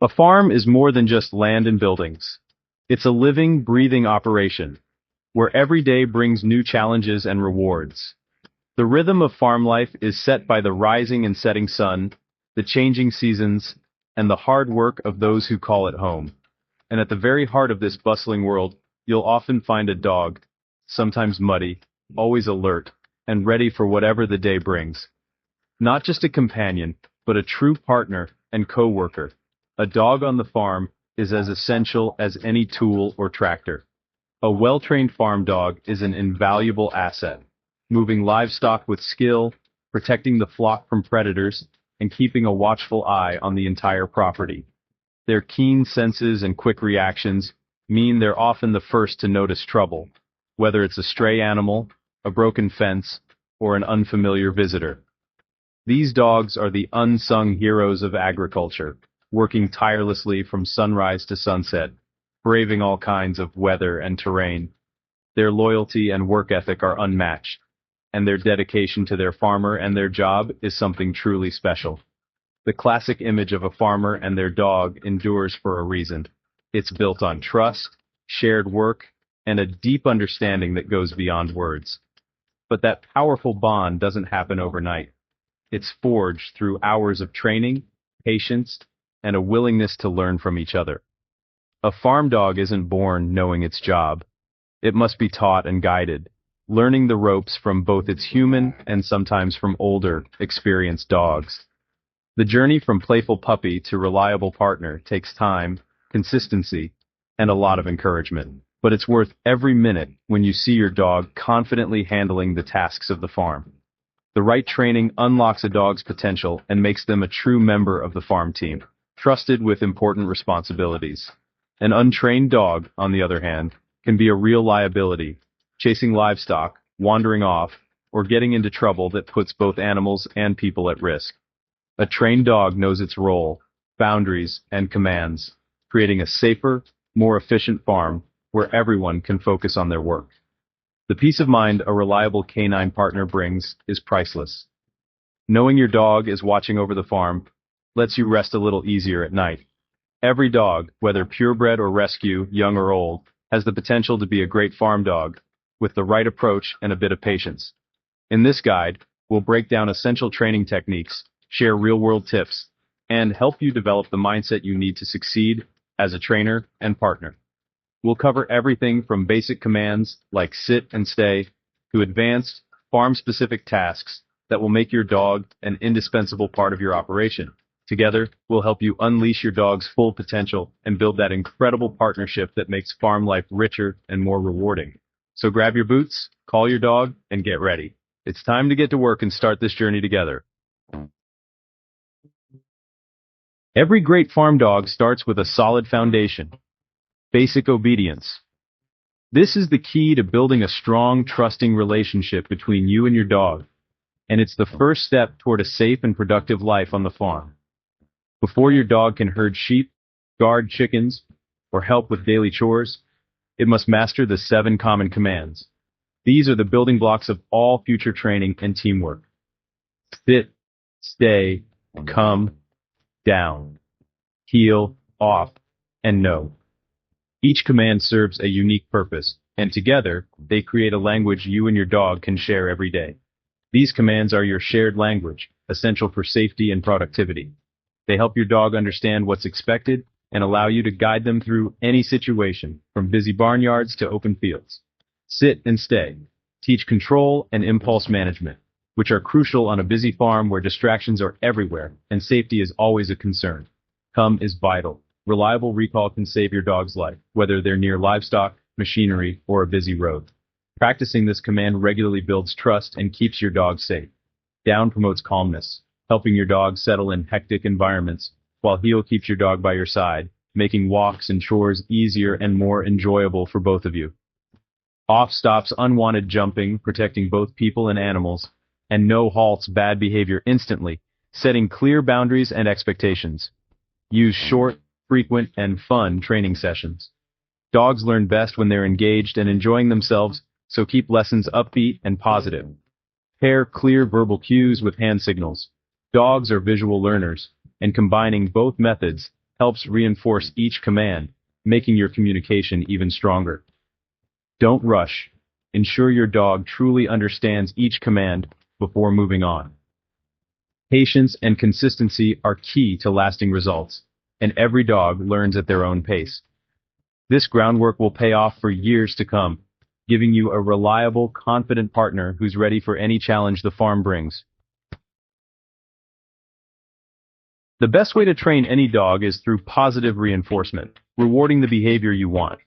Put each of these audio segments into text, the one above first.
A farm is more than just land and buildings. It's a living, breathing operation, where every day brings new challenges and rewards. The rhythm of farm life is set by the rising and setting sun, the changing seasons, and the hard work of those who call it home. And at the very heart of this bustling world, you'll often find a dog, sometimes muddy, always alert, and ready for whatever the day brings. Not just a companion, but a true partner and co-worker. A dog on the farm is as essential as any tool or tractor. A well-trained farm dog is an invaluable asset, moving livestock with skill, protecting the flock from predators, and keeping a watchful eye on the entire property. Their keen senses and quick reactions mean they're often the first to notice trouble, whether it's a stray animal, a broken fence, or an unfamiliar visitor. These dogs are the unsung heroes of agriculture, working tirelessly from sunrise to sunset, braving all kinds of weather and terrain. Their loyalty and work ethic are unmatched, and their dedication to their farmer and their job is something truly special. The classic image of a farmer and their dog endures for a reason. It's built on trust, shared work, and a deep understanding that goes beyond words. But that powerful bond doesn't happen overnight. It's forged through hours of training, patience, and a willingness to learn from each other. A farm dog isn't born knowing its job. It must be taught and guided, learning the ropes from both its human and sometimes from older, experienced dogs. The journey from playful puppy to reliable partner takes time, consistency, and a lot of encouragement. But it's worth every minute when you see your dog confidently handling the tasks of the farm. The right training unlocks a dog's potential and makes them a true member of the farm team, trusted with important responsibilities. An untrained dog, on the other hand, can be a real liability, chasing livestock, wandering off, or getting into trouble that puts both animals and people at risk. A trained dog knows its role, boundaries, and commands, creating a safer, more efficient farm where everyone can focus on their work. The peace of mind a reliable canine partner brings is priceless. Knowing your dog is watching over the farm lets you rest a little easier at night. Every dog, whether purebred or rescue, young or old, has the potential to be a great farm dog, with the right approach and a bit of patience. In this guide, we'll break down essential training techniques, share real-world tips, and help you develop the mindset you need to succeed as a trainer and partner. We'll cover everything from basic commands like sit and stay to advanced, farm-specific tasks that will make your dog an indispensable part of your operation. Together, we'll help you unleash your dog's full potential and build that incredible partnership that makes farm life richer and more rewarding. So grab your boots, call your dog, and get ready. It's time to get to work and start this journey together. Every great farm dog starts with a solid foundation: basic obedience. This is the key to building a strong, trusting relationship between you and your dog, and it's the first step toward a safe and productive life on the farm. Before your dog can herd sheep, guard chickens, or help with daily chores, it must master the 7 common commands. These are the building blocks of all future training and teamwork. Sit, stay, come, down, heel, off, and no. Each command serves a unique purpose, and together, they create a language you and your dog can share every day. These commands are your shared language, essential for safety and productivity. They help your dog understand what's expected and allow you to guide them through any situation, from busy barnyards to open fields. Sit and stay. Teach control and impulse management, which are crucial on a busy farm where distractions are everywhere and safety is always a concern. Come is vital. Reliable recall can save your dog's life, whether they're near livestock, machinery, or a busy road. Practicing this command regularly builds trust and keeps your dog safe. Down promotes calmness, helping your dog settle in hectic environments, while heel keeps your dog by your side, making walks and chores easier and more enjoyable for both of you. Off stops unwanted jumping, protecting both people and animals, and no halts bad behavior instantly, setting clear boundaries and expectations. Use short, frequent, and fun training sessions. Dogs learn best when they're engaged and enjoying themselves, so keep lessons upbeat and positive. Pair clear verbal cues with hand signals. Dogs are visual learners, and combining both methods helps reinforce each command, making your communication even stronger. Don't rush. Ensure your dog truly understands each command before moving on. Patience and consistency are key to lasting results, and every dog learns at their own pace. This groundwork will pay off for years to come, giving you a reliable, confident partner who's ready for any challenge the farm brings. The best way to train any dog is through positive reinforcement, rewarding the behavior you want.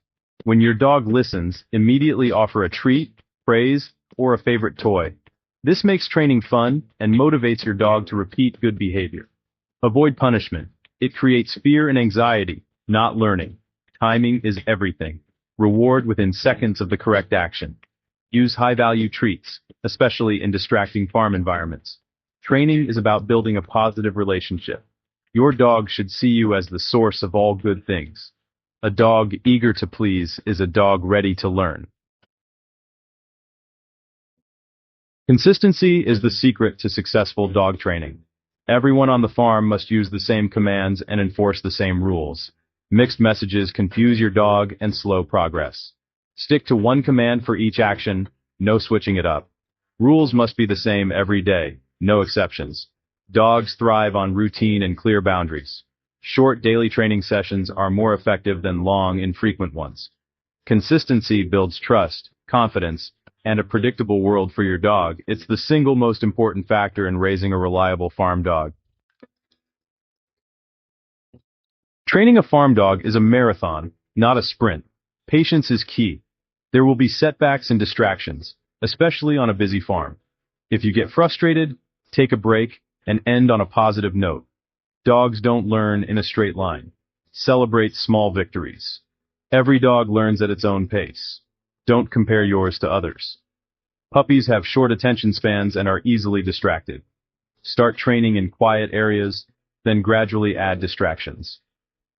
When your dog listens, immediately offer a treat, praise, or a favorite toy. This makes training fun and motivates your dog to repeat good behavior. Avoid punishment. It creates fear and anxiety, not learning. Timing is everything. Reward within seconds of the correct action. Use high-value treats, especially in distracting farm environments. Training is about building a positive relationship. Your dog should see you as the source of all good things. A dog eager to please is a dog ready to learn. Consistency is the secret to successful dog training. Everyone on the farm must use the same commands and enforce the same rules. Mixed messages confuse your dog and slow progress. Stick to one command for each action, no switching it up. Rules must be the same every day, no exceptions. Dogs thrive on routine and clear boundaries. Short daily training sessions are more effective than long, infrequent ones. Consistency builds trust, confidence, and a predictable world for your dog. It's the single most important factor in raising a reliable farm dog. Training a farm dog is a marathon, not a sprint. Patience is key. There will be setbacks and distractions, especially on a busy farm. If you get frustrated, take a break and end on a positive note. Dogs don't learn in a straight line. Celebrate small victories. Every dog learns at its own pace. Don't compare yours to others. Puppies have short attention spans and are easily distracted. Start training in quiet areas, then gradually add distractions.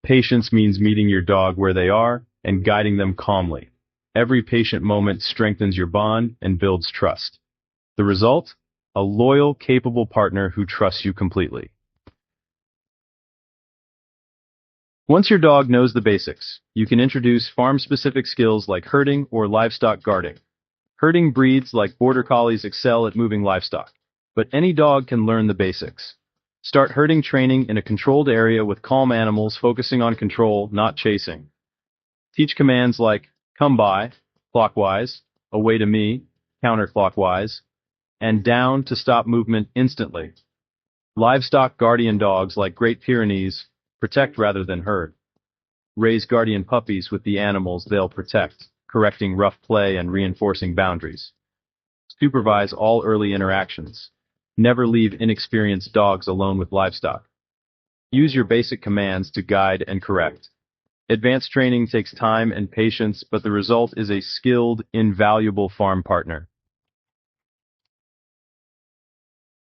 Patience means meeting your dog where they are and guiding them calmly. Every patient moment strengthens your bond and builds trust. The result? A loyal, capable partner who trusts you completely. Once your dog knows the basics, you can introduce farm-specific skills like herding or livestock guarding. Herding breeds like Border Collies excel at moving livestock, but any dog can learn the basics. Start herding training in a controlled area with calm animals focusing on control, not chasing. Teach commands like, come by, clockwise, away to me, counterclockwise, and down to stop movement instantly. Livestock guardian dogs like Great Pyrenees protect rather than herd. Raise guardian puppies with the animals they'll protect, correcting rough play and reinforcing boundaries. Supervise all early interactions. Never leave inexperienced dogs alone with livestock. Use your basic commands to guide and correct. Advanced training takes time and patience, but the result is a skilled, invaluable farm partner.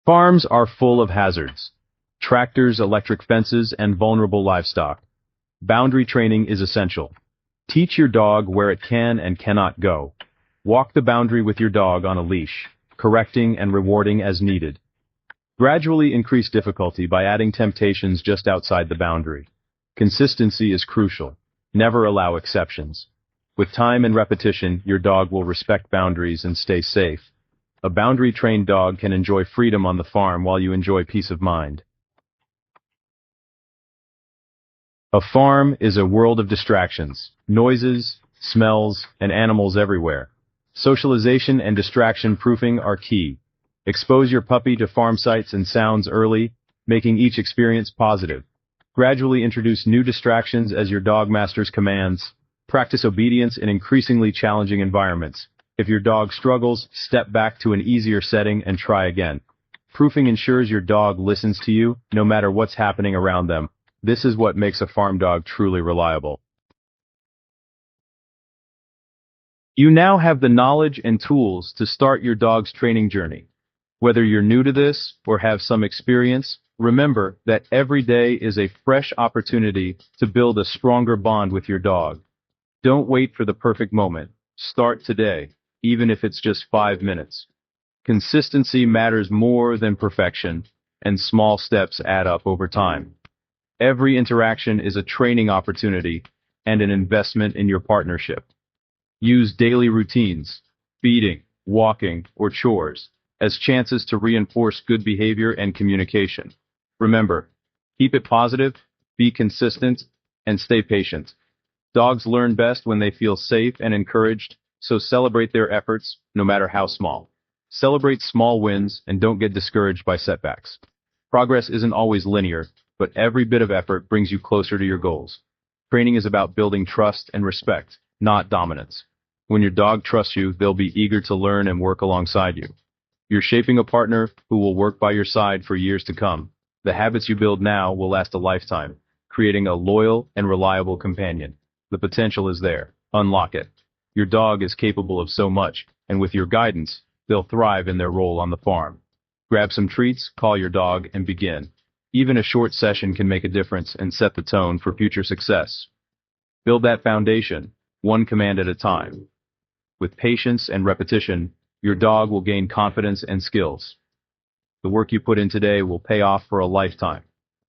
Farms are full of hazards. Tractors, electric fences, and vulnerable livestock. Boundary training is essential. Teach your dog where it can and cannot go. Walk the boundary with your dog on a leash, correcting and rewarding as needed. Gradually increase difficulty by adding temptations just outside the boundary. Consistency is crucial. Never allow exceptions. With time and repetition, your dog will respect boundaries and stay safe. A boundary-trained dog can enjoy freedom on the farm while you enjoy peace of mind. A farm is a world of distractions, noises, smells, and animals everywhere. Socialization and distraction proofing are key. Expose your puppy to farm sights and sounds early, making each experience positive. Gradually introduce new distractions as your dog masters commands. Practice obedience in increasingly challenging environments. If your dog struggles, step back to an easier setting and try again. Proofing ensures your dog listens to you, no matter what's happening around them. This is what makes a farm dog truly reliable. You now have the knowledge and tools to start your dog's training journey. Whether you're new to this or have some experience, remember that every day is a fresh opportunity to build a stronger bond with your dog. Don't wait for the perfect moment. Start today, even if it's just 5 minutes. Consistency matters more than perfection, and small steps add up over time. Every interaction is a training opportunity and an investment in your partnership. Use daily routines, feeding, walking, or chores, as chances to reinforce good behavior and communication. Remember, keep it positive, be consistent, and stay patient. Dogs learn best when they feel safe and encouraged, so celebrate their efforts, no matter how small. Celebrate small wins and don't get discouraged by setbacks. Progress isn't always linear, but every bit of effort brings you closer to your goals. Training is about building trust and respect, not dominance. When your dog trusts you, they'll be eager to learn and work alongside you. You're shaping a partner who will work by your side for years to come. The habits you build now will last a lifetime, creating a loyal and reliable companion. The potential is there. Unlock it. Your dog is capable of so much, and with your guidance, they'll thrive in their role on the farm. Grab some treats, call your dog, and begin. Even a short session can make a difference and set the tone for future success. Build that foundation, one command at a time. With patience and repetition, your dog will gain confidence and skills. The work you put in today will pay off for a lifetime.